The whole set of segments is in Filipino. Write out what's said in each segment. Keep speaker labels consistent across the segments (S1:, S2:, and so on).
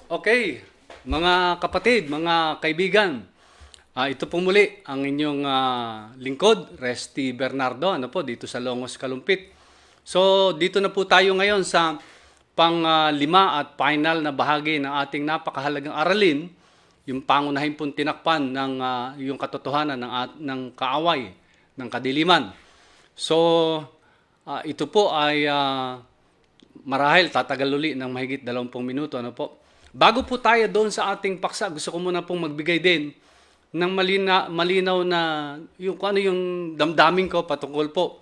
S1: Okay, mga kapatid, mga kaibigan, ito po muli ang inyong lingkod, Resty Bernardo, dito sa Longos Kalumpit. So, dito na po tayo ngayon sa pang-lima at final na bahagi ng ating napakahalagang aralin, yung pangunahin pong tinakpan ng yung katotohanan ng kaaway, ng kadiliman. So, ito po ay marahil tatagal uli ng mahigit 20 minuto. Bago po tayo doon sa ating paksa, gusto ko muna pong magbigay din ng malinaw na yung kung ano yung damdamin ko patungkol po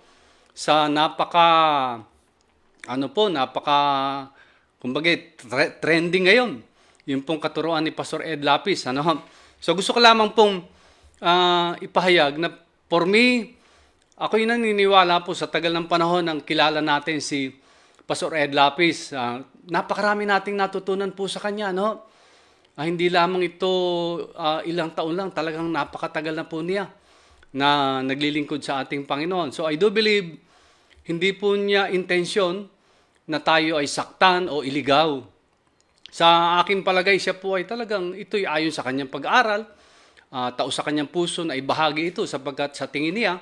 S1: sa kumbaga trending ngayon. Yung pong katuruan ni Pastor Ed Lapis. So gusto ko lamang pong ipahayag na for me, ako yung naniniwala po sa tagal ng panahon ng kilala natin si Pastor Ed Lapis. Napakarami nating natutunan po sa kanya, no? Hindi lamang ito ilang taon lang, talagang napakatagal na po niya na naglilingkod sa ating Panginoon. So I do believe, hindi po niya intensyon na tayo ay saktan o iligaw. Sa aking palagay, siya po ay talagang ito'y ayon sa kanyang pag-aaral, tao sa kanyang puso na ibahagi ito sapagkat sa tingin niya,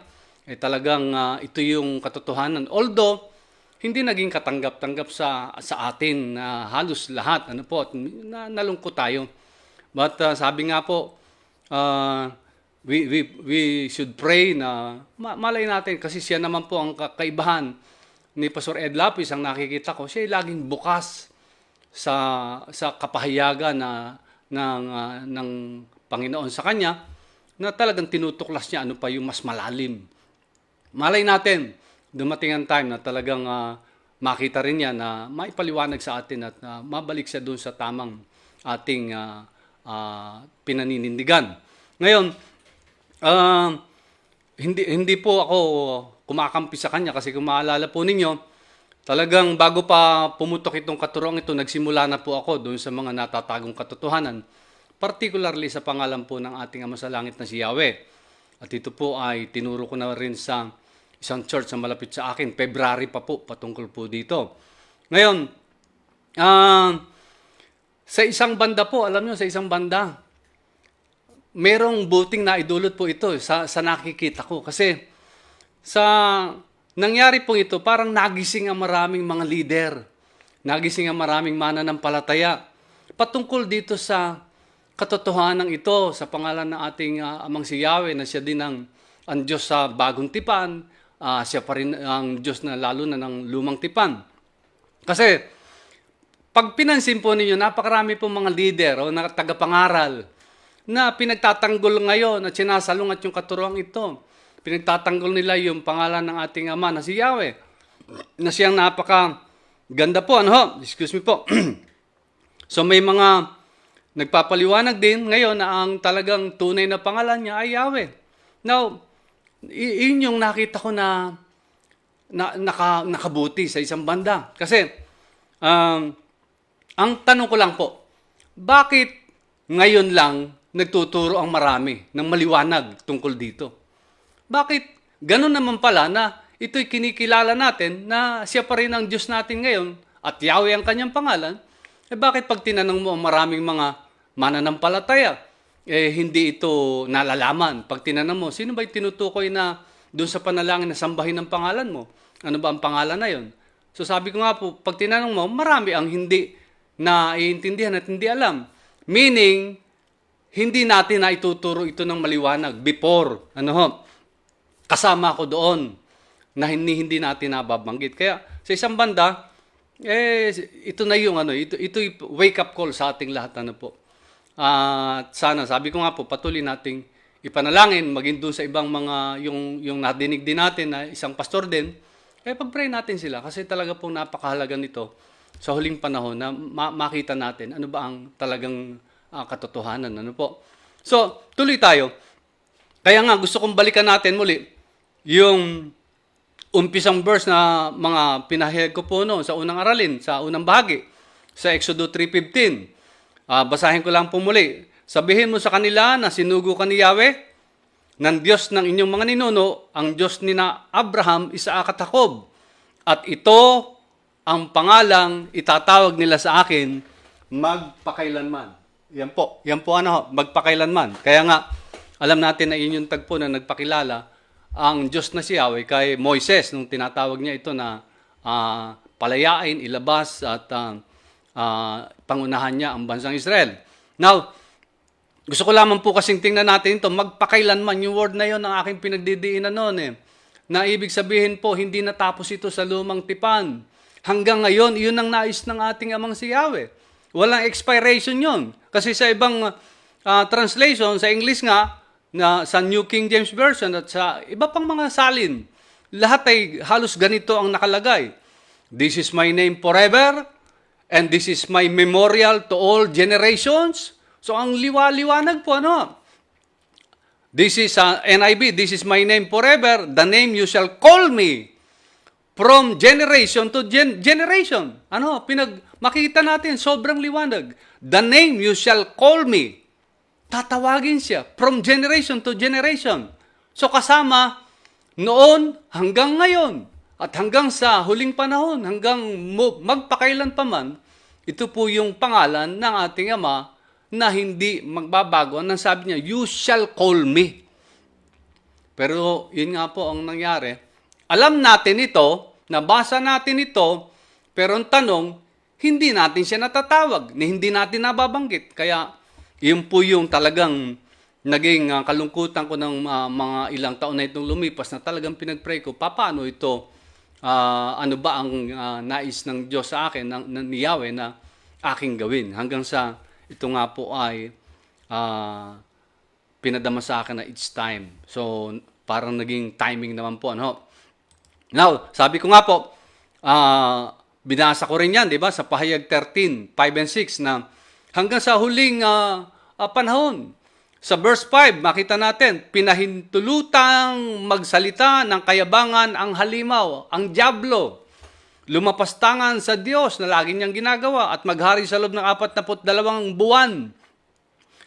S1: talagang ito yung katotohanan. Although, hindi naging katanggap-tanggap sa atin halos lahat. At nalungkot tayo. But sabi nga po, we should pray na malay natin kasi siya naman po ang kaibahan ni Pastor Ed Lapis. Ang nakikita ko, siya ay laging bukas sa kapahayagan ng Panginoon sa kanya na talagang tinutuklas niya ano pa yung mas malalim. Malay natin, dumating ang time na talagang makita rin niya na maipaliwanag sa atin at mabalik siya doon sa tamang ating pinaninindigan. Ngayon, hindi po ako kumakampi sa kanya kasi kung maalala po ninyo, talagang bago pa pumutok itong katuroang ito, nagsimula na po ako doon sa mga natatagong katotohanan, particularly sa pangalan po ng ating Ama sa Langit na si Yahweh. At ito po ay tinuro ko na rin sa isang church na malapit sa akin. February pa po patungkol po dito. Ngayon, sa isang banda po, alam nyo, sa isang banda, merong buting na idulot po ito sa nakikita ko. Kasi sa nangyari po ito, parang nagising ang maraming mga leader. Nagising ang maraming mananampalataya. Patungkol dito sa katotohanan ito, sa pangalan ng ating Amang si Yahweh, na siya din ang Diyos sa bagong tipan, siya pa rin ang Diyos na lalo na ng lumang tipan. Kasi, pag pinansin po ninyo, napakarami po mga leader o tagapangaral na pinagtatanggol ngayon at sinasalungat yung katuruang ito. Pinagtatanggol nila yung pangalan ng ating Ama na si Yahweh, na siyang napakaganda po. Excuse me po. So may mga nagpapaliwanag din ngayon na ang talagang tunay na pangalan niya ay Yahweh. Now, yun yung nakita ko na nakabuti sa isang banda. Kasi, ang tanong ko lang po, bakit ngayon lang nagtuturo ang marami ng maliwanag tungkol dito? Bakit ganun naman pala na ito'y kinikilala natin na siya pa rin ang Diyos natin ngayon at Yahweh ang kanyang pangalan? Bakit pag tinanong mo ang maraming mga mananampalataya, hindi ito nalalaman? Pag tinanong mo, sino ba yung tinutukoy na doon sa panalangin na sambahin ng pangalan mo? Ano ba ang pangalan na yon? So sabi ko nga po, pag tinanong mo, marami ang hindi na iintindihan at hindi alam. Meaning, hindi natin na ituturo ito ng maliwanag before. Kasama ko doon na hindi natin nababanggit. Kaya sa isang banda, ito na yung ito wake up call sa ating lahat po. At sana, sabi ko nga po, patuloy nating ipanalangin, maging doon sa ibang mga, yung nadinig din natin na isang pastor din, pag-pray natin sila kasi talaga pong napakahalaga nito sa huling panahon na makita natin ano ba ang talagang katotohanan. So, tuloy tayo. Kaya nga, gusto kong balikan natin muli yung umpisang verse na mga pinahayag ko po sa unang aralin, sa unang bahagi, sa Exodus 3:15. Basahin ko lang po muli. Sabihin mo sa kanila na sinugo ka ni Yahweh, ng Diyos ng inyong mga ninuno, ang Diyos ni na Abraham, Isaac at Jacob. At ito ang pangalang itatawag nila sa akin magpakailanman. Yan po ano, magpakailanman. Kaya nga, alam natin na yun yung tagpo na nagpakilala ang Diyos na si Yahweh kay Moises nung tinatawag niya ito na palayain, ilabas at pangunahan niya ang bansang Israel. Now, gusto ko lamang po kasing tingnan natin ito, magpakailanman, yung word na yun ang aking pinagdidiinan noon na ibig sabihin po, hindi natapos ito sa lumang tipan. Hanggang ngayon, yun ang nais ng ating amang si Yahweh. Walang expiration yun. Kasi sa ibang translation, sa English nga, na sa New King James Version at sa iba pang mga salin, lahat ay halos ganito ang nakalagay. This is my name forever, and this is my memorial to all generations. So ang liwanag po, ano? This is NIV, this is my name forever, the name you shall call me from generation to generation. Ano? Makikita natin, sobrang liwanag. The name you shall call me. Tatawagin siya from generation to generation. So kasama noon hanggang ngayon at hanggang sa huling panahon, hanggang magpakailan pa man, ito po yung pangalan ng ating Ama na hindi magbabago. Ang sabi niya, you shall call me. Pero yun nga po ang nangyari. Alam natin ito, nabasa natin ito, pero ang tanong, hindi natin siya natatawag, hindi natin nababanggit. Kaya yun po yung talagang naging kalungkutan ko ng mga ilang taon na itong lumipas na talagang pinag-pray ko, paano ito, ano ba ang nais ng Diyos sa akin, ni Yahweh na aking gawin. Hanggang sa ito nga po ay pinadama sa akin na it's time. So, parang naging timing naman po. Ano? Now, sabi ko nga po, binasa ko rin yan, di ba? Sa Pahayag 13, 5 and 6 na hanggang sa huling panahon. Sa verse 5, makita natin, pinahintulutang magsalita ng kayabangan ang halimaw, ang dyablo. Lumapastangan sa Diyos na lagi niyang ginagawa at maghari sa loob ng 42 buwan.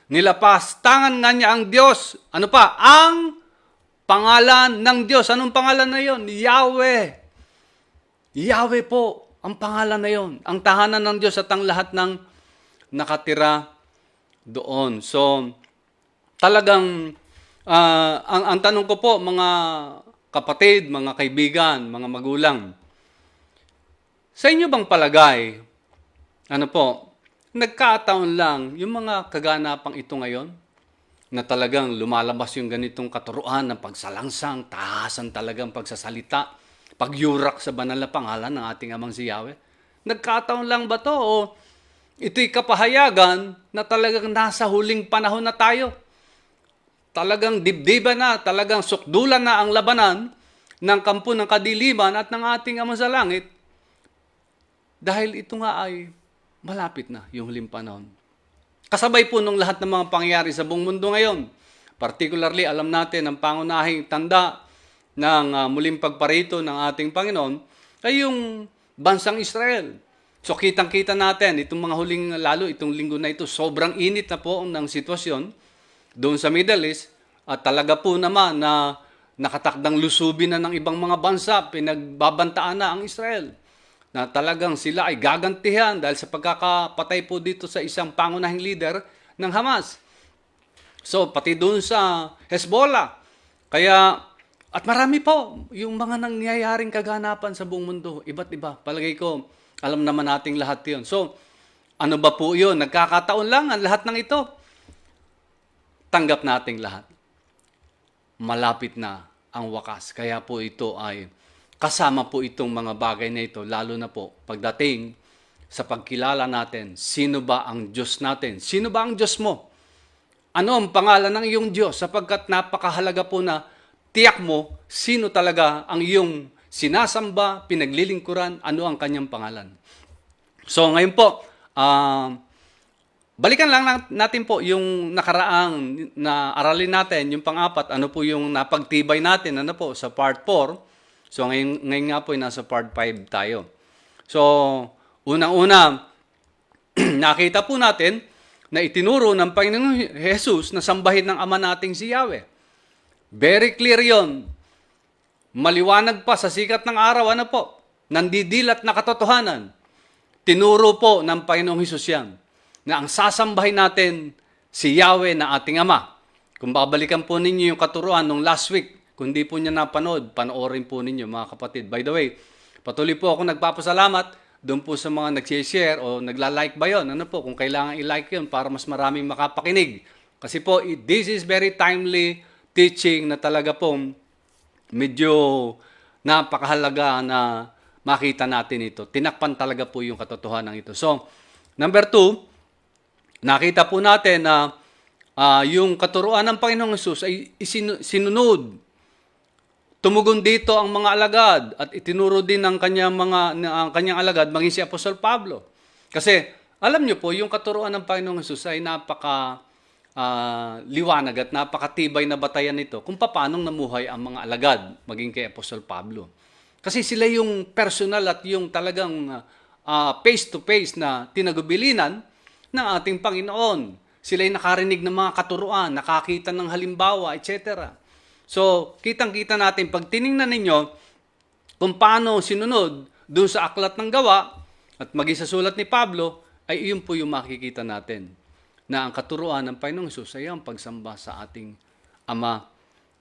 S1: Nilapastangan nga niya ang Diyos. Ano pa? Ang pangalan ng Diyos. Anong pangalan na yon? Yahweh. Yahweh po ang pangalan na yon. Ang tahanan ng Diyos at ang lahat ng nakatira doon. So, talagang, ang tanong ko po, mga kapatid, mga kaibigan, mga magulang, sa inyo bang palagay, ano po, nagkataon lang yung mga kaganapang ito ngayon, na talagang lumalabas yung ganitong katuruan ng pagsalangsang, tahasan talagang pagsasalita, pagyurak sa banal na pangalan ng ating Amang si Yahweh? Nagkataon lang ba to? O ito'y kapahayagan na talagang nasa huling panahon na tayo? Talagang dibdiban na, talagang sukdulan na ang labanan ng kampo ng kadiliman at ng ating Ama sa langit? Dahil ito nga ay malapit na yung huling panahon. Kasabay po nung lahat ng mga pangyayari sa buong mundo ngayon. Particularly, alam natin ang pangunahing tanda ng muling pagparito ng ating Panginoon ay yung bansang Israel. So kitang-kita natin, itong mga huling, lalo itong linggo na ito, sobrang init na po ng sitwasyon doon sa Middle East. At talaga po naman na nakatakdang lusubin na ng ibang mga bansa, pinagbabantaan na ang Israel. Na talagang sila ay gagantihan dahil sa pagkakapatay po dito sa isang pangunahing leader ng Hamas. So, pati doon sa Hezbollah. Kaya, at marami po yung mga nangyayaring kaganapan sa buong mundo. Iba't iba. Palagay ko, alam naman nating lahat yun. So, ano ba po yun? Nagkakataon lang ang lahat ng ito. Tanggap nating lahat. Malapit na ang wakas. Kaya po ito ay kasama po itong mga bagay na ito, lalo na po pagdating sa pagkilala natin, sino ba ang Diyos natin? Sino ba ang Diyos mo? Ano ang pangalan ng iyong Diyos? Sapagkat napakahalaga po na tiyak mo sino talaga ang iyong sinasamba, pinaglilingkuran, ano ang kanyang pangalan. So ngayon po, balikan lang natin po yung nakaraang na aralin natin, yung pang-apat, ano po yung napagtibay natin, ano po, sa part 4. So ngayon nga po ay nasa part 5 tayo. So unang-una, nakita po natin na itinuro ng Panginoong Jesus na sambahin ng Ama nating si Yahweh. Very clear yon. Maliwanag pa sa sikat ng araw, ano po, nandidilat na katotohanan. Tinuro po ng Panginoong Jesus yan. na ang sasambahin natin si Yahweh na ating Ama. Kung babalikan po ninyo yung katuruan nung last week, kung di po niya napanood, panoorin po ninyo mga kapatid. By the way, patuloy po ako nagpapasalamat doon po sa mga nag-share o nagla-like ba yun? Ano po, kung kailangan i-like yun para mas maraming makapakinig. Kasi po, this is very timely teaching na talaga po medyo napakahalaga na makita natin ito. Tinakpan talaga po yung katotohanan ito. So, number 2, nakita po natin na yung katuruan ng Panginoong Hesus ay sinunod. Tumugon dito ang mga alagad at itinuro din ng kanyang alagad maging si Apostol Pablo. Kasi alam niyo po, yung katuruan ng Panginoong Hesus ay napaka liwanag at napakatibay na batayan nito kung paanong namuhay ang mga alagad maging kay Apostol Pablo. Kasi sila yung personal at yung talagang face-to-face na tinagubilinan ng ating Panginoon. Sila yung nakarinig ng mga katuruan, nakakita ng halimbawa, etc. So, kitang-kita natin, pag tiningnan ninyo kung paano sinunod doon sa aklat ng gawa at maging sa sulat ni Pablo, ay iyon po yung makikita natin na ang katuruan ng Panginoong Hesus ay ang pagsamba sa ating Ama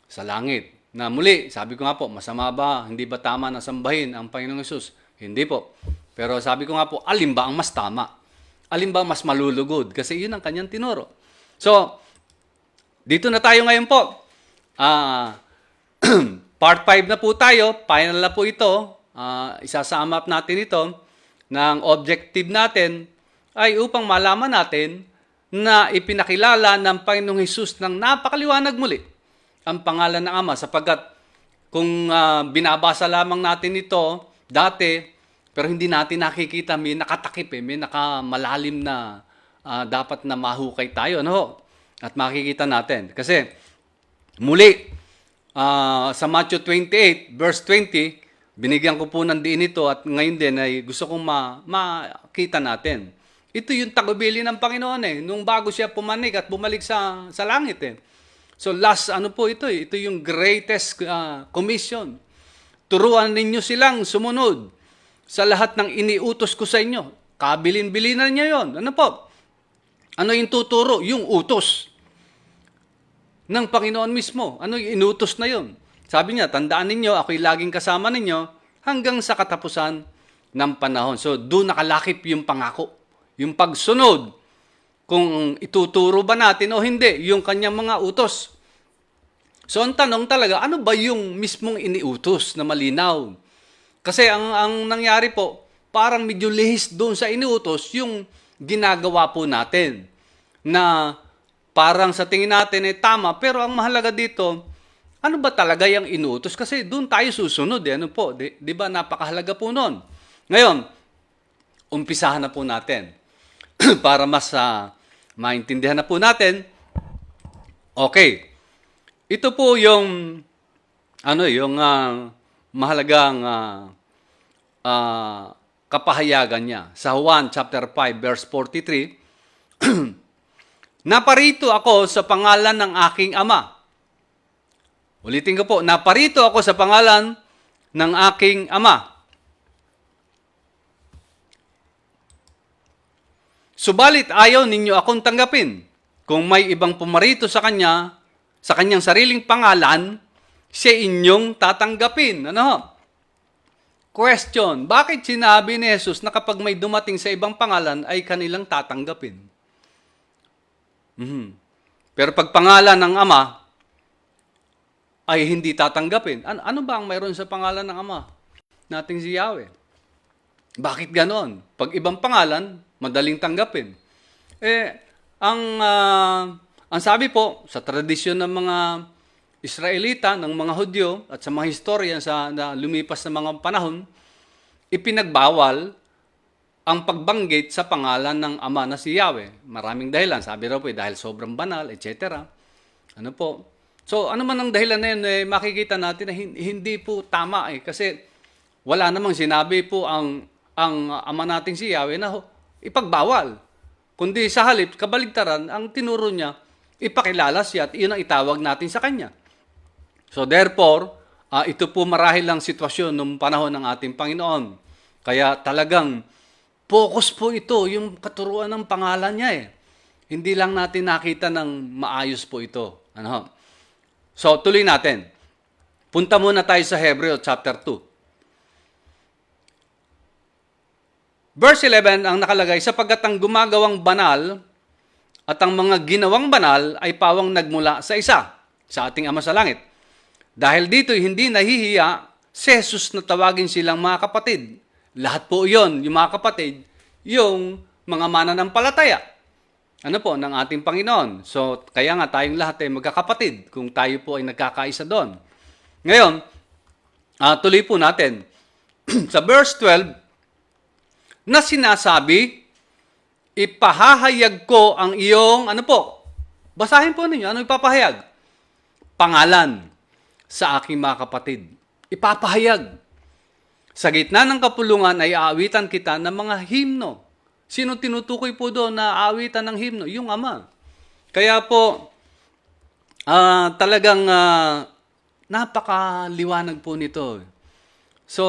S1: sa langit. Na muli, sabi ko nga po, masama ba, hindi ba tama na sambahin ang Panginoong Hesus? Hindi po. Pero sabi ko nga po, alin ba ang mas tama? Alin ba mas malulugod? Kasi yun ang kanyang tinuro. So, dito na tayo ngayon po. Part 5 na po tayo. Final na po ito. Isasum up natin ito ng objective natin ay upang malaman natin na ipinakilala ng Panginoong Hesus ng napakaliwanag muli ang pangalan ng Ama, sapagkat kung binabasa lamang natin ito dati, pero hindi natin nakikita, may nakatakip, may nakamalalim na dapat na mahukay tayo, ano? At makikita natin. Kasi muli, sa Matthew 28, verse 20, binigyan ko po ng diin ito at ngayon din ay gusto kong makita natin. Ito yung tagubilin ng Panginoon nung bago siya pumanik at bumalik sa langit So last po ito ito yung greatest commission. Turuan ninyo silang sumunod sa lahat ng iniutos ko sa inyo. Kabilin-bilinan niya yon. Ano po? Ano yung tuturo? Yung utos ng Panginoon mismo. Ano yung inutos na yon? Sabi niya, tandaan ninyo, ako'y laging kasama ninyo hanggang sa katapusan ng panahon. So doon nakalakip yung pangako. Yung pagsunod, kung ituturo ba natin o hindi, yung kanyang mga utos. So ang tanong talaga, ano ba yung mismong iniutos na malinaw? Kasi ang nangyari po, parang medyo lihis doon sa iniutos yung ginagawa po natin. Na parang sa tingin natin ay tama, pero ang mahalaga dito, ano ba talaga yung inuutos? Kasi doon tayo susunod. Ano po? Di ba napakahalaga po noon? Ngayon, umpisahan na po natin. Para mas maintindihan na po natin. Okay. Ito po yung mahalagang kapahayagan niya. Sa Juan chapter 5 verse 43, naparito ako sa pangalan ng aking Ama. Ulitin ko po, naparito ako sa pangalan ng aking Ama. Subalit ayaw ninyo akong tanggapin. Kung may ibang pumarito sa kanya, sa kanyang sariling pangalan, siya inyong tatanggapin. Ano? Question, bakit sinabi ni Jesus na kapag may dumating sa ibang pangalan ay kanilang tatanggapin? Pero pag pangalan ng Ama ay hindi tatanggapin. Ano ba ang mayroon sa pangalan ng Ama? Nating si Yahweh. Bakit ganon? Pag ibang pangalan, madaling tanggapin. Ang sabi po, sa tradisyon ng mga Israelita, ng mga Hudyo, at sa mga historian na lumipas na mga panahon, ipinagbawal ang pagbanggit sa pangalan ng Ama na si Yahweh. Maraming dahilan. Sabi raw po, dahil sobrang banal, etc. Ano po? So, ano man ang dahilan na yun, makikita natin na hindi po tama kasi wala namang sinabi po ang Ama nating si Yahweh na ipagbawal. Kundi sa halip, kabaligtaran, ang tinuro niya, ipakilala siya at iyon ang itawag natin sa kanya. So therefore, ito po marahil ang sitwasyon ng panahon ng ating Panginoon. Kaya talagang Focus po ito, yung katuruan ng pangalan niya eh. Hindi lang natin nakita ng maayos po ito. Ano? So, tuloy natin. Punta muna tayo sa Hebreo chapter 2. Verse 11 ang nakalagay, sapagkat ang gumagawang banal at ang mga ginawang banal ay pawang nagmula sa isa, sa ating Ama sa Langit. Dahil dito hindi nahihiya si Jesus na tawagin silang mga kapatid. Lahat po yon, yung mga kapatid, yung mga mananampalataya. Ano po, ng ating Panginoon. So, kaya nga tayong lahat ay magkakapatid kung tayo po ay nagkakaisa doon. Ngayon, tuloy po natin. Sa verse 12, na sinasabi, ipahahayag ko ang iyong, ano po, basahin po ninyo, ano ipapahayag? Pangalan sa aking mga kapatid. Ipapahayag. Sa gitna ng kapulungan ay aawitan kita ng mga himno. Sino tinutukoy po doon na aawitan ng himno? Yung Ama. Kaya po, talagang napakaliwanag po nito. So,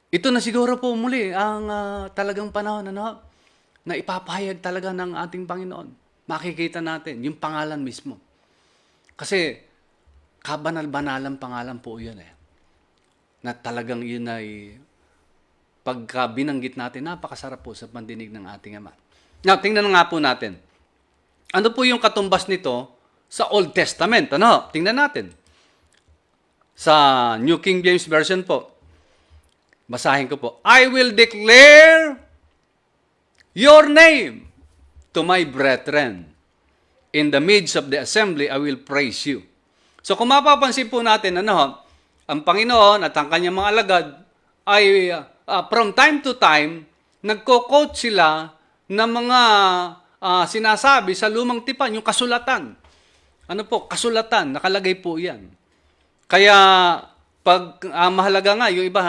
S1: ito na siguro po muli ang talagang panahon na ipapahayag talaga ng ating Panginoon. Makikita natin yung pangalan mismo. Kasi kabanal-banalang pangalan po yun eh. Na talagang yun ay pagka binanggit natin, napakasarap po sa pandinig ng ating Ama. Now, tingnan nga po natin. Ano po yung katumbas nito sa Old Testament? Ano? Tingnan natin. Sa New King James Version po. Basahin ko po. I will declare your name to my brethren. In the midst of the assembly, I will praise you. So kung mapapansin po natin, ang Panginoon at ang kanyang mga alagad ay from time to time, nagko-quote sila ng mga sinasabi sa lumang tipan, yung kasulatan. Ano po? Kasulatan. Nakalagay po yan. Kaya pag mahalaga nga, yung iba,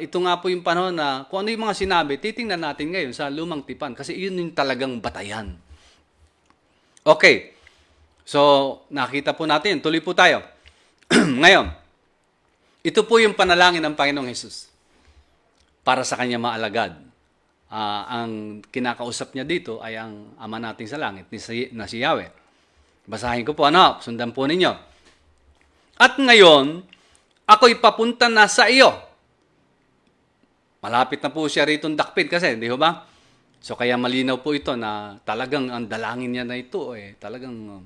S1: ito nga po yung panahon na kung ano yung mga sinabi, titingnan natin ngayon sa lumang tipan kasi yun yung talagang batayan. Okay. So, nakita po natin. Tuloy po tayo. Ngayon, ito po yung panalangin ng Panginoong Hesus para sa kanya maalagad. Ang kinakausap niya dito ay ang Ama natin sa langit na si Yahweh. Basahin ko po, sundan po ninyo. At ngayon, ako'y papunta na sa iyo. Malapit na po siya rito dakpin kasi, di ba? So kaya malinaw po ito na talagang ang dalangin niya na ito talagang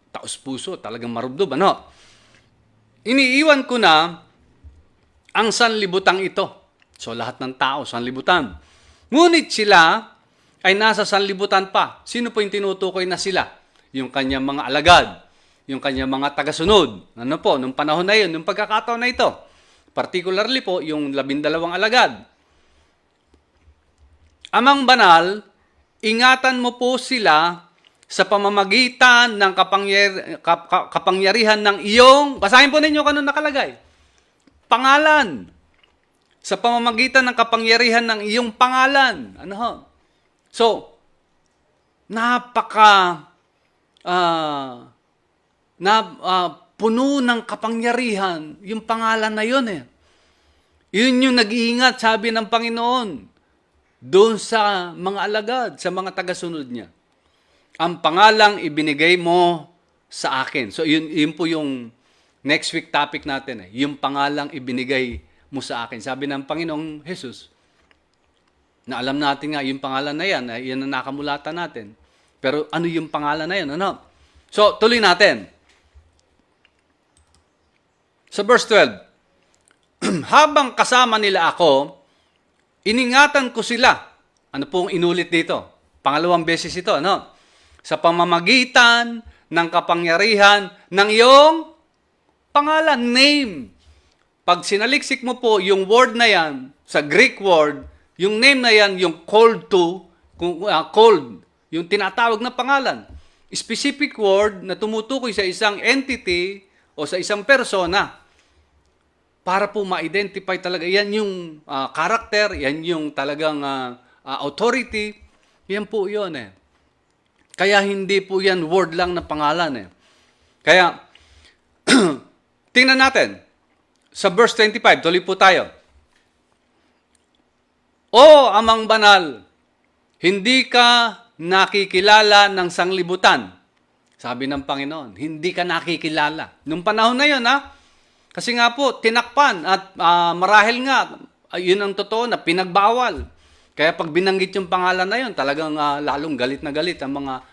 S1: taos-puso, talagang marubdob. Iniiwan ko na ang sanlibutang ito. So lahat ng tao, sanlibutan. Ngunit sila ay nasa sanlibutan pa. Sino po yung tinutukoy na sila? Yung kanyang mga alagad, yung kanyang mga tagasunod. Ano po, nung panahon na yun, nung pagkakataon na ito. Particularly po, yung 12 alagad. Amang banal, ingatan mo po sila sa pamamagitan ng kapangyarihan ng iyong, basahin po ninyo kung ano nakalagay. Pangalan. Sa pamamagitan ng kapangyarihan ng iyong pangalan. So, puno ng kapangyarihan yung pangalan na yun eh. Yun yung nag-iingat, sabi ng Panginoon, doon sa mga alagad, sa mga tagasunod niya. Ang pangalang ibinigay mo sa akin. So, yun po yung next week topic natin eh. Yung pangalang ibinigay mo sa akin. Sabi ng Panginoong Jesus, na alam natin nga yung pangalan na yan ang nakamulatan natin. Pero ano yung pangalan na yan? So, tuloy natin. Sa verse 12, habang kasama nila ako, iningatan ko sila. Ano pong inulit dito? Pangalawang beses ito, sa pamamagitan ng kapangyarihan ng iyong pangalan, name. Pag sinaliksik mo po yung word na yan, sa Greek word, yung name na yan, yung called to, called, yung tinatawag na pangalan. Specific word na tumutukoy sa isang entity o sa isang persona para po ma-identify talaga. Yan yung character, yan yung talagang authority. Yan po yun eh. Kaya hindi po yan word lang na pangalan eh. Kaya, tingnan natin. Sa verse 25, tuloy po tayo. O Amang Banal, hindi ka nakikilala ng sanglibutan. Sabi ng Panginoon, hindi ka nakikilala. Nung panahon na yun, kasi nga po, tinakpan at marahil nga, yun ang totoo na pinagbawal. Kaya pag binanggit yung pangalan na yun, talagang lalong galit na galit ang mga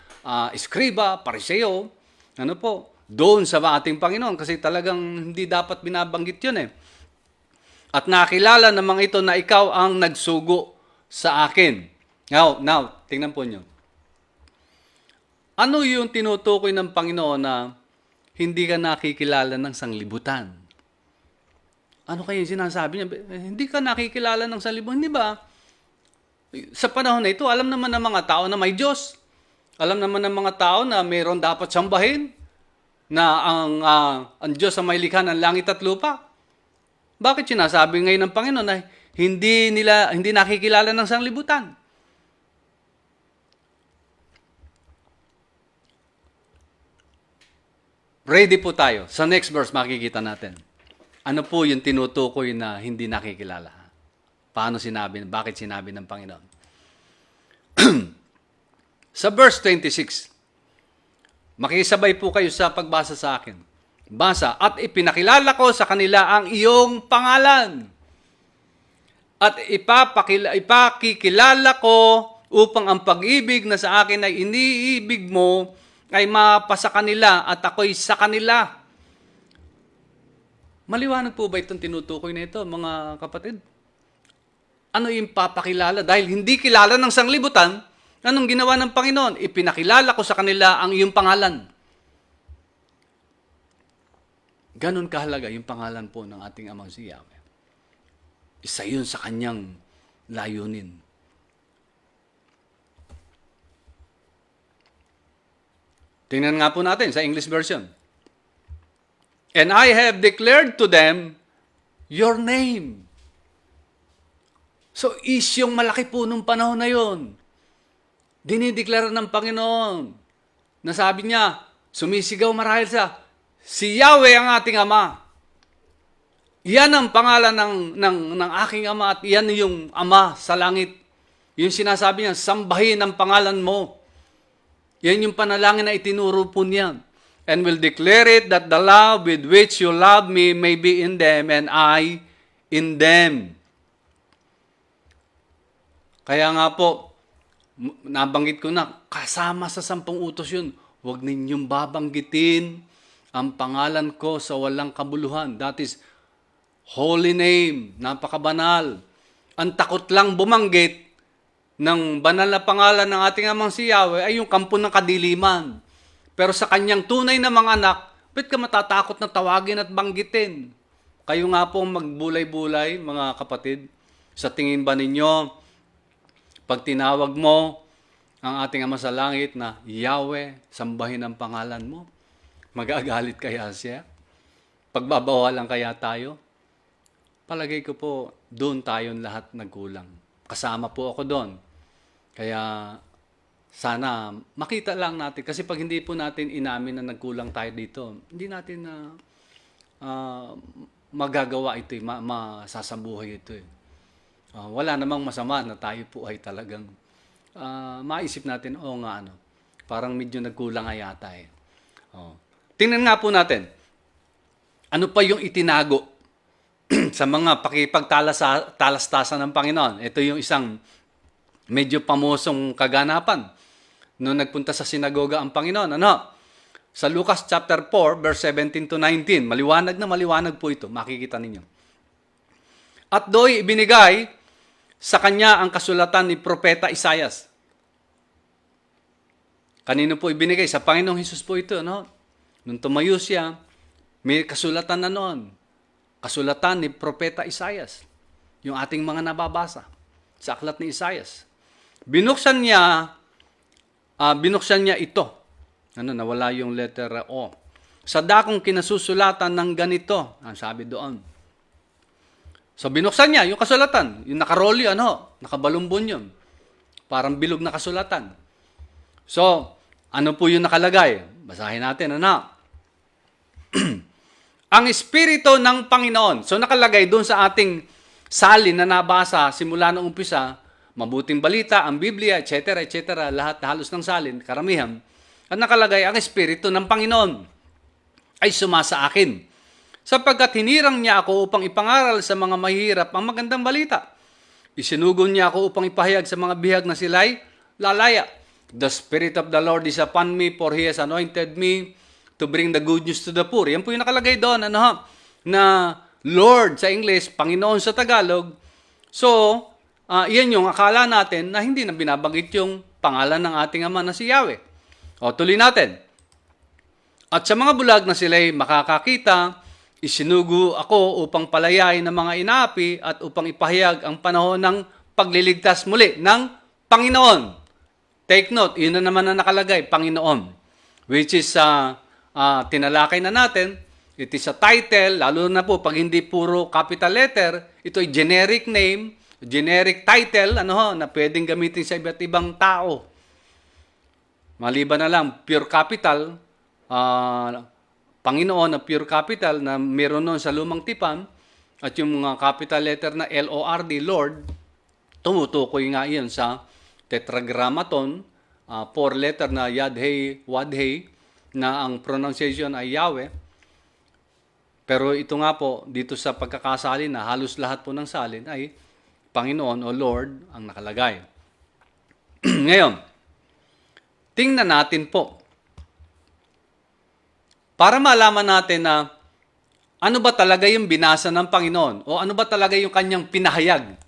S1: eskriba, pariseo, ano po, doon sa ating Panginoon kasi talagang hindi dapat binabanggit yun eh. At nakilala namang ito na ikaw ang nagsugo sa akin. Now, tingnan po nyo. Ano yung tinutukoy ng Panginoon na hindi ka nakikilala ng sanglibutan? Ano kaya yung sinasabi niya? Hindi ka nakikilala ng sanglibutan, hindi ba? Sa panahon na ito, alam naman ng mga tao na may Diyos. Alam naman ng mga tao na mayroon dapat sambahin, na ang Diyos ang may likha ng langit at lupa. Bakit sinasabi ngayon ng Panginoon na hindi nakikilala ng sanglibutan? Ready po tayo. Sa next verse makikita natin. Ano po yung tinutukoy na hindi nakikilala? Bakit sinabi ng Panginoon? Sa verse 26, makisabay po kayo sa pagbasa sa akin. Basa, at ipinakilala ko sa kanila ang iyong pangalan. At ipakikilala ko upang ang pag-ibig na sa akin ay iniibig mo ay mapasa kanila at ako'y sa kanila. Maliwanag po ba itong tinutukoy na ito, mga kapatid? Ano yung papakilala? Dahil hindi kilala ng sanglibutan, anong ginawa ng Panginoon? Ipinakilala ko sa kanila ang iyong pangalan. Ganon kahalaga yung pangalan po ng ating Amang si Yahweh. Isa yun sa kanyang layunin. Tingnan nga po natin sa English version. And I have declared to them your name. So, isyong malaki po nung panahon na yun. Dinideklara ng Panginoon na sabi niya, sumisigaw marahil sa, si Yahweh ang ating Ama. Yan ang pangalan ng aking Ama at yan yung Ama sa langit. Yung sinasabi niya, sambahin ang pangalan mo. Yan yung panalangin na itinuro po niya. And will declare it that the love with which you love me may be in them and I in them. Kaya nga po, nabanggit ko na, kasama sa 10 utos yun. Huwag ninyong babanggitin ang pangalan ko sa walang kabuluhan. That is holy name, napakabanal. Ang takot lang bumanggit ng banal na pangalan ng ating Amang si Yahweh ay yung kampo ng kadiliman. Pero sa kanyang tunay na mga anak, ba't ka matatakot na tawagin at banggitin? Kayo nga po magbulay-bulay, mga kapatid. Sa tingin ba ninyo, pag tinawag mo ang ating Ama sa langit na Yahweh, sambahin ang pangalan mo, magagalit kaya siya? Pagbabawalan kaya tayo? Palagay ko po, doon tayong lahat nagkulang. Kasama po ako doon. Kaya sana makita lang natin. Kasi pag hindi po natin inamin na nagkulang tayo dito, hindi natin magagawa ito, masasabuhay ito. Wala namang masama na tayo po ay talagang maisip natin, parang medyo nagkulang nga yata eh. Tingnan nga po natin, ano pa yung itinago sa mga pakipagtalastasan ng Panginoon. Ito yung isang medyo pamosong kaganapan noong nagpunta sa sinagoga ang Panginoon. Sa Lucas chapter 4, verse 17 to 19, maliwanag na maliwanag po ito, makikita ninyo. At do'y ibinigay sa kanya ang kasulatan ni Propeta Isaias. Kanino po ibinigay? Sa Panginoong Hesus po ito. Nung tumayo siya, may kasulatan na noon. Kasulatan ni Propeta Isaias. Yung ating mga nababasa sa aklat ni Isaias. Binuksan niya ito. Nawala yung letter O. Sa dakong kinasusulatan ng ganito. Ang sabi doon. So binuksan niya yung kasulatan. Yung nakarolyo, nakabalumbon yun. Parang bilog na kasulatan. So, ano po yung nakalagay? Basahin natin, Ang Espiritu ng Panginoon. So nakalagay doon sa ating salin na nabasa simula noong umpisa, mabuting balita, ang Biblia, etc., etc., lahat halos ng salin, karamihan, at nakalagay, ang Espiritu ng Panginoon ay sumasa akin. Sapagkat hinirang niya ako upang ipangaral sa mga mahihirap ang magandang balita. Isinugon niya ako upang ipahayag sa mga bihag na sila'y lalaya. The Spirit of the Lord is upon me, for He has anointed me to bring the good news to the poor. Yan po yung nakalagay doon, na Lord sa English, Panginoon sa Tagalog. So, yan yung akala natin na hindi na binabanggit yung pangalan ng ating Ama na si Yahweh. O, tuloy natin. At sa mga bulag na sila'y makakakita, isinugo ako upang palayain ng mga inaapi at upang ipahayag ang panahon ng pagliligtas muli ng Panginoon. Take note, yun na naman na nakalagay, Panginoon. Which is, tinalakay na natin, it is a title, lalo na po pag hindi puro capital letter, ito ay generic name, generic title, na pwedeng gamitin sa iba't ibang tao. Maliban na lang, pure capital, Panginoon na pure capital na meron noon sa lumang tipan at yung mga capital letter na L-O-R-D, Lord, tumutukoy nga iyon sa tetragrammaton, 4 letter na Yad-Heh, Wad-Heh, na ang pronunciation ay Yahweh. Pero ito nga po, dito sa pagkakasalin na halos lahat po ng salin ay Panginoon o Lord ang nakalagay. Ngayon, tingnan natin po. Para malaman natin na ano ba talaga yung binasa ng Panginoon o ano ba talaga yung kanyang pinahayag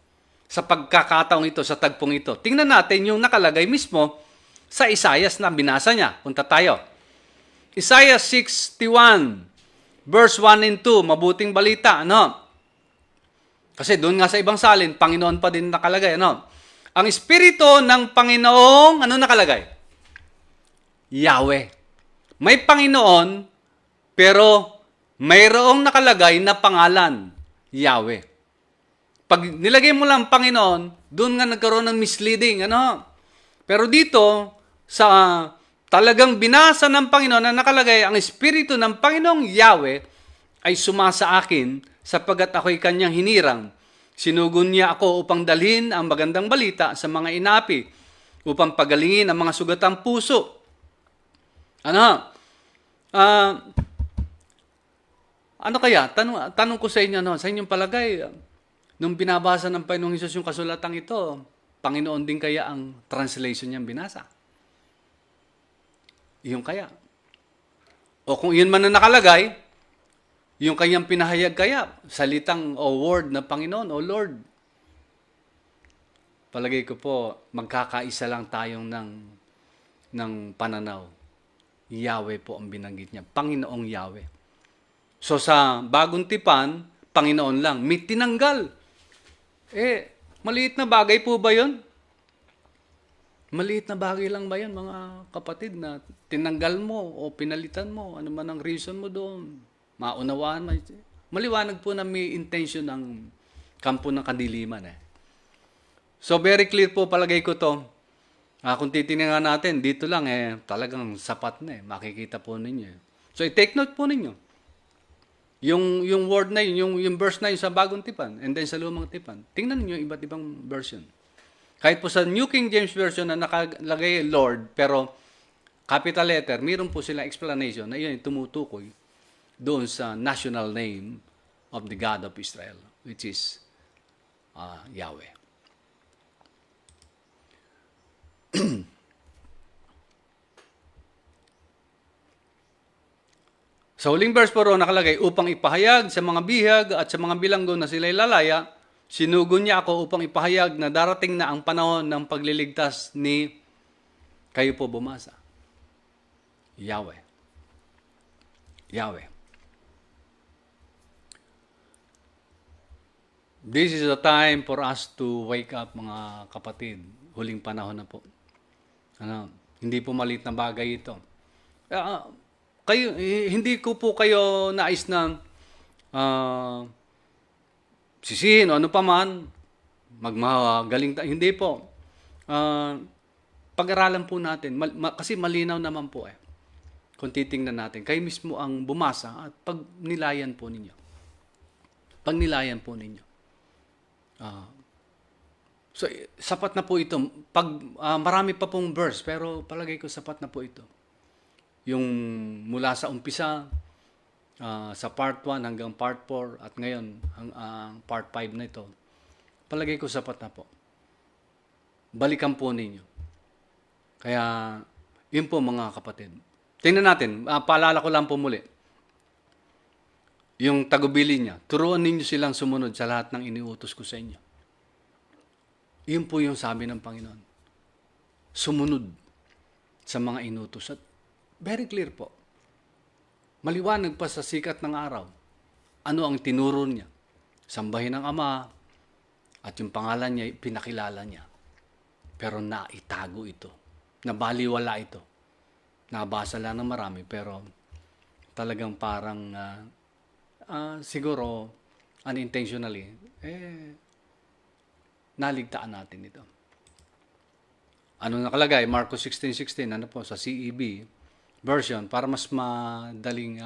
S1: sa pagkakataong ito, sa tagpong ito. Tingnan natin yung nakalagay mismo sa Isaiah na binasa niya. Punta tayo. Isaiah 61, verse 1 and 2, mabuting balita. Kasi doon nga sa ibang salin, Panginoon pa din nakalagay. Ang Espiritu ng Panginoong, ano nakalagay? Yahweh. May Panginoon, pero mayroong nakalagay na pangalan, Yahweh. Pag nilagay mo lang Panginoon, doon nga nagkaroon ng misleading. Pero dito, sa talagang binasa ng Panginoon na nakalagay, ang Espiritu ng Panginoong Yahweh ay sumasa akin sapagkat ako'y kanyang hinirang. Sinugon niya ako upang dalhin ang magandang balita sa mga inapi, upang pagalingin ang mga sugatang puso. Ano kaya? Tanong ko sa inyo, sa inyong palagay, nung binabasa ng Panginoong Hesus yung kasulatang ito, Panginoon din kaya ang translation niyang binasa? Yung kaya? O kung yun man na nakalagay, yung kanyang pinahayag kaya, salitang o word na Panginoon o Lord. Palagay ko po, magkakaisa lang tayong ng pananaw. Yahweh po ang binanggit niya. Panginoong Yahweh. So sa bagong tipan, Panginoon lang. May tinanggal. Maliit na bagay po ba yun? Maliit na bagay lang ba yan, mga kapatid, na tinanggal mo o pinalitan mo? Ano man ang reason mo doon? Maunawaan. Maliwanag po na may intention ng kampo ng kadiliman. So very clear po palagay ko to. Kung titingnan natin, dito lang talagang sapat na makikita po ninyo. So i-take note po ninyo. Yung word na yun, yung verse na yun sa bagong tipan, and then sa lumang tipan, tingnan niyo iba't ibang version. Kahit po sa New King James Version na nakalagay Lord, pero capital letter, mayroon po silang explanation na yun tumutukoy doon sa national name of the God of Israel, which is Yahweh. Sa huling verse po ro nakalagay, upang ipahayag sa mga bihag at sa mga bilanggo na sila'y lalaya, sinugo niya ako upang ipahayag na darating na ang panahon ng pagliligtas ni kayo po bumasa. Yahweh. Yahweh. This is the time for us to wake up, mga kapatid. Huling panahon na po. Hindi po maliit na bagay ito. Hindi ko po kayo nais na sisihin o ano pa man, magmagaling tayo. Hindi po. Pag-aralan po natin. Kasi malinaw naman po kung titingnan natin. Kayo mismo ang bumasa at pagnilayan po ninyo. Pagnilayan po ninyo. Ah, so, sapat na po ito. Marami pa pong verse, pero palagay ko sapat na po ito. Yung mula sa umpisa, sa part 1 hanggang part 4, at ngayon, ang part 5 na ito, palagay ko sapat na po. Balikan po ninyo. Kaya, yun po mga kapatid. Tingnan natin, paalala ko lang po muli. Yung tagubili niya, turuan ninyo silang sumunod sa lahat ng iniutos ko sa inyo. Yun po yung sabi ng Panginoon. Sumunod sa mga inutos. At very clear po. Maliwanag pa sa sikat ng araw. Ano ang tinuro niya? Sambahin ang Ama at yung pangalan niya, pinakilala niya. Pero naitago ito. Nabaliwala ito. Nabasa lang ng marami pero talagang parang siguro unintentionally, naligtaan natin ito. Ano nakalagay? Marcos 16:16, ano po, sa CEB version, para mas madaling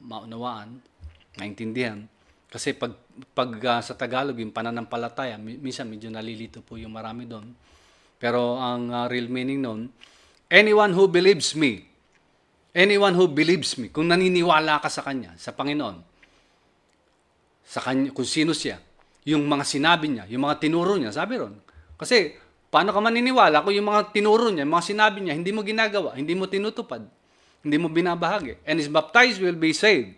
S1: maunawaan, maintindihan. Kasi pag sa Tagalog, yung pananampalataya, minsan medyo nalilito po yung marami doon. Pero ang real meaning noon, anyone who believes me, kung naniniwala ka sa Kanya, sa Panginoon, sa Kanya, kung sino siya, yung mga sinabi niya, yung mga tinuro niya, sabi ron. Kasi, paano ka maniniwala kung yung mga tinuro niya, yung mga sinabi niya, hindi mo ginagawa, hindi mo tinutupad, hindi mo binabahagi, and is baptized will be saved.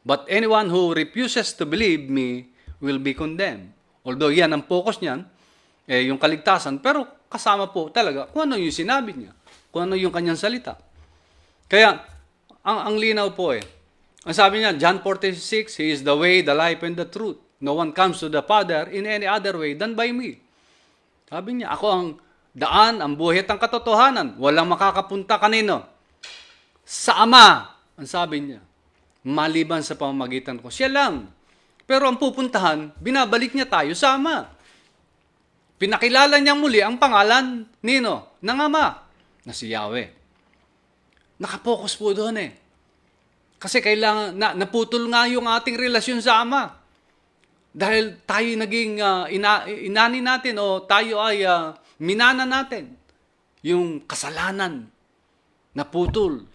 S1: But anyone who refuses to believe me will be condemned. Although yan ang focus niyan, yung kaligtasan, pero kasama po talaga kung ano yung sinabi niya, kung ano yung kanyang salita. Kaya, ang linaw po ang sabi niya, John 46, He is the way, the life, and the truth. No one comes to the Father in any other way than by me. Sabi niya, ako ang daan, ang buhay at ang katotohanan. Walang makakapunta kanino? Sa Ama, ang sabi niya. Maliban sa pamamagitan ko. Siya lang. Pero ang pupuntahan, binabalik niya tayo sa Ama. Pinakilala niya muli ang pangalan nino? Ng Ama, na si Yahweh. Nakapokus po doon Kasi kailangan, naputol nga yung ating relasyon sa Ama. Dahil tayo naging inani natin o tayo ay minana natin yung kasalanan, naputol.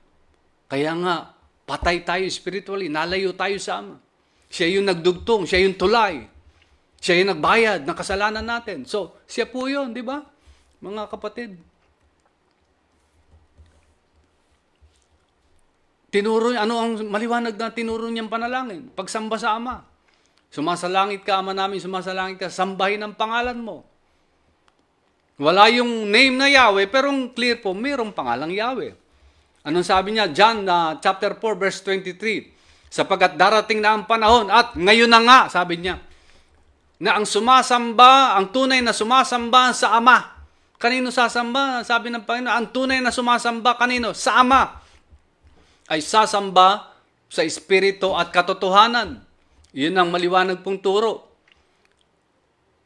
S1: Kaya nga, patay tayo spiritually, nalayo tayo sa Ama. Siya yung nagdugtong, siya yung tulay. Siya yung nagbayad ng kasalanan natin. So, siya po yun, di ba? Mga kapatid. Tinuro niya, ano ang maliwanag na tinuro niyang panalangin? Pagsamba sa Ama. Sumasalangit ka, Ama namin, sumasalangit ka, sambahin ang pangalan mo. Wala yung name na Yahweh, pero clear po, mayroong pangalang Yahweh. Anong sabi niya? John chapter 4, verse 23. Sapagat darating na ang panahon, at ngayon na nga, sabi niya, na ang sumasamba, ang tunay na sumasamba sa Ama. Kanino sasamba? Sabi ng Panginoon, ang tunay na sumasamba kanino? Sa Ama. Ay sasamba sa Espiritu at katotohanan. Yun ang maliwanag pong turo.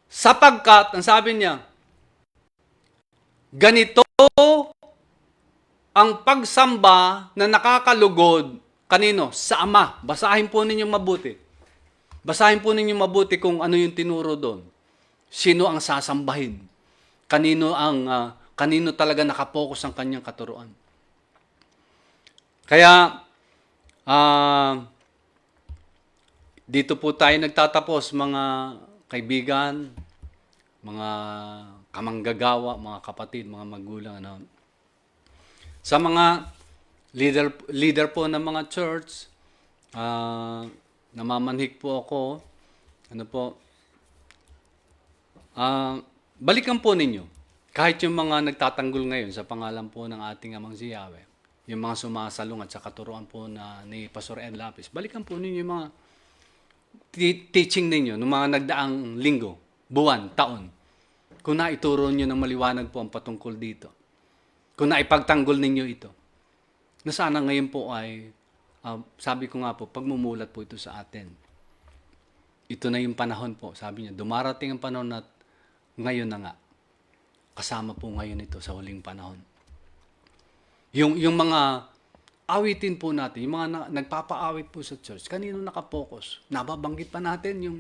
S1: Sapagkat, ang sabi niya, ganito ang pagsamba na nakakalugod kanino? Sa Ama. Basahin po ninyong mabuti. Basahin po ninyong mabuti kung ano yung tinuro doon. Sino ang sasambahin? Kanino talaga nakapokus ang kanyang katuruan? Kaya, dito po tayo nagtatapos, mga kaibigan, mga kamanggagawa, mga kapatid, mga magulang. Sa mga leader po ng mga church, namamanhik po ako, balikan po ninyo, kahit yung mga nagtatanggol ngayon sa pangalan po ng ating Amang si Yahweh, yung mga sumasalungat sa katuruan po ni Pastor Ed Lapis, balikan po ninyo yung mga teaching ninyo ng mga nagdaang linggo, buwan, taon. Kung naituro nyo ng maliwanag po ang patungkol dito. Kung naipagtanggol ninyo ito. Na sana ngayon po ay, sabi ko nga po, pagmumulat po ito sa atin. Ito na yung panahon po. Sabi niya, dumarating ang panahon at ngayon na nga. Kasama po ngayon ito sa huling panahon. Yung mga awitin po natin, yung mga nagpapaawit po sa church, kanino nakapokus? Nababanggit pa natin yung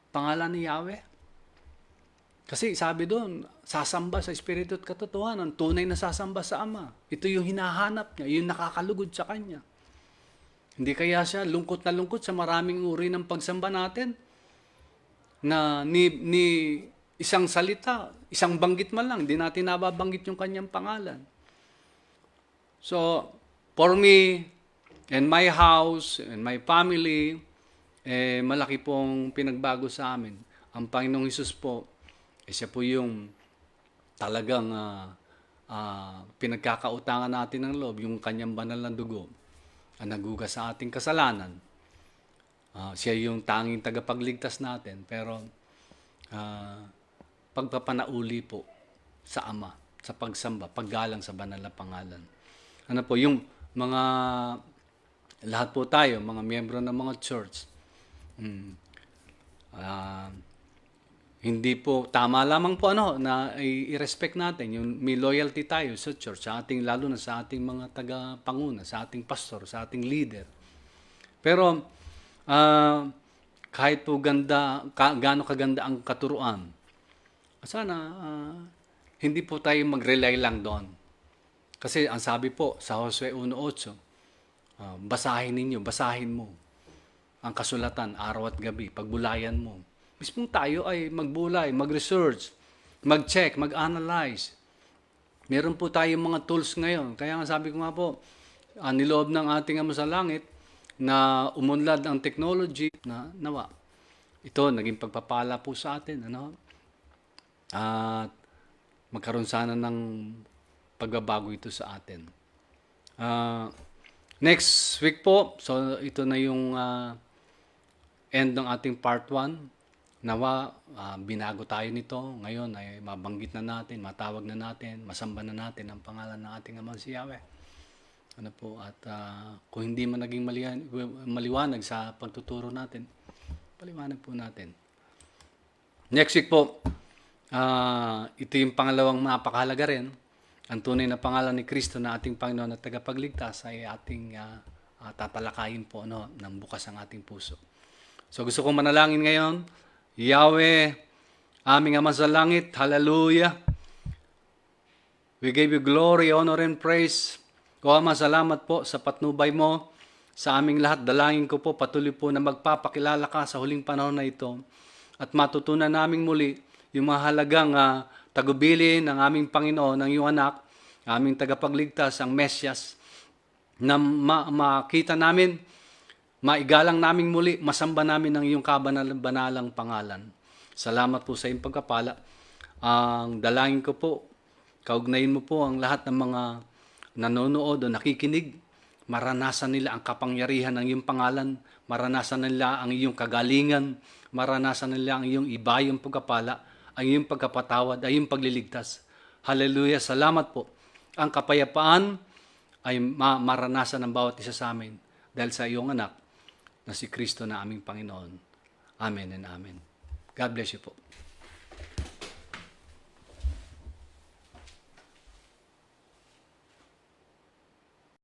S1: pangalan ni Yahweh? Kasi sabi doon, sasamba sa Espiritu at katotohanan, tunay na sasamba sa Ama. Ito yung hinahanap niya, yung nakakalugod sa Kanya. Hindi kaya siya lungkot na lungkot sa maraming uri ng pagsamba natin? Na ni isang salita, isang banggit man lang, hindi natin nababanggit yung Kanyang pangalan. So, for me, and my house, and my family, malaki pong pinagbago sa amin. Ang Panginoong Hesus po, siya po yung talagang pinagkakautangan natin ng loob, yung Kanyang banal na dugo, ang nagugas sa ating kasalanan. Siya yung tanging tagapagligtas natin, pero pagpapanauli po sa Ama, sa pagsamba, paggalang sa banal na pangalan. Ano po, yung mga, lahat po tayo, mga miyembro ng mga church, hindi po, tama lamang po na i-respect natin, yung may loyalty tayo sa church, sa ating, lalo na sa ating mga taga-panguna, sa ating pastor, sa ating leader. Pero, kahit po gaano kaganda ang katuruan, sana hindi po tayo mag-rely lang doon. Kasi ang sabi po sa Josue 1:8, basahin mo ang kasulatan araw at gabi, pagbulayan mo. Mismong tayo ay magbulay, mag-research, mag-check, mag-analyze. Meron po tayong mga tools ngayon. Kaya nga sabi ko nga po, niloob ng ating Ama sa Langit na umunlad ang technology na nawa. Ito, naging pagpapala po sa atin. At magkaroon sana ng pagbabago ito sa atin. Next week po, so ito na yung end ng ating part 1. Nawa, binago tayo nito. Ngayon ay mabanggit na natin, matawag na natin, masamba na natin ang pangalan ng ating Ama si Yahweh. Ano po, at kung hindi man naging maliwanag sa pagtuturo natin, paliwanag po natin. Next week po, ito yung pangalawang napakahalaga rin. Ang tunay na pangalan ni Kristo na ating Panginoon at tagapagligtas ay ating tatalakayin po ng bukas ang ating puso. So gusto kong manalangin ngayon, Yahweh, aming Ama sa langit, hallelujah. We give you glory, honor, and praise. O Ama, salamat po sa patnubay mo sa aming lahat. Dalangin ko po, patuloy po na magpapakilala ka sa huling panahon na ito at matutunan naming muli yung mahalagang tagubilin ng aming Panginoon, ng iyong anak, aming tagapagligtas, ang Mesyas, na makita namin, maigalang namin muli, masamba namin ang iyong kabanalang pangalan. Salamat po sa iyong pagkapala. Ang dalangin ko po, kaugnayin mo po ang lahat ng mga nanonood o nakikinig, maranasan nila ang kapangyarihan ng iyong pangalan, maranasan nila ang iyong kagalingan, maranasan nila ang iyong ibayong pagkapala, ang iyong pagkapatawad, ang iyong pagliligtas. Hallelujah, salamat po. Ang kapayapaan ay maranasan ng bawat isa sa amin dahil sa iyong anak na si Kristo na aming Panginoon. Amen and amen. God bless you po.